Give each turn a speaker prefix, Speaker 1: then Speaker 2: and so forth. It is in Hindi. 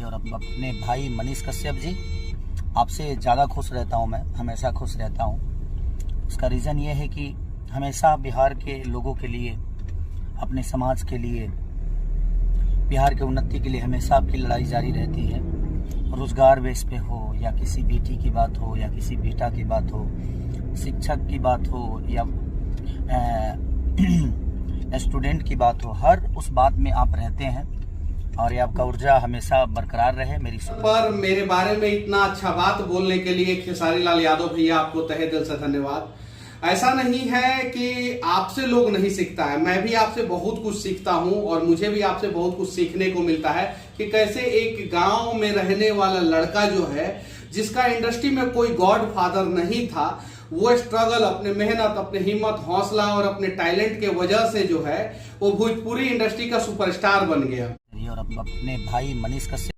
Speaker 1: और अपने भाई मनीष कश्यप जी, आपसे ज़्यादा खुश रहता हूँ मैं, हमेशा खुश रहता हूँ। उसका रीज़न ये है कि हमेशा बिहार के लोगों के लिए, अपने समाज के लिए, बिहार के उन्नति के लिए हमेशा आपकी लड़ाई जारी रहती है। रोज़गार बेस पे हो, या किसी बेटी की बात हो, या किसी बेटा की बात हो, शिक्षक की बात हो, या स्टूडेंट की बात हो, हर उस बात में आप रहते हैं और ये आपका ऊर्जा हमेशा बरकरार रहे। मेरी
Speaker 2: पर मेरे बारे में इतना अच्छा बात बोलने के लिए खेसारी लाल यादव भैया, आपको तहे दिल से धन्यवाद। ऐसा नहीं है कि आपसे लोग नहीं सीखता है, मैं भी आपसे बहुत कुछ सीखता हूं और मुझे भी आपसे बहुत कुछ सीखने को मिलता है कि कैसे एक गांव में रहने वाला लड़का जो है, जिसका इंडस्ट्री में कोई गॉड फादर नहीं था, वो स्ट्रगल, अपने मेहनत, अपने हिम्मत, हौसला और अपने टैलेंट के वजह से जो है वो भोजपुरी इंडस्ट्री का सुपरस्टार बन गया।
Speaker 1: और अपने भाई मनीष कश्यप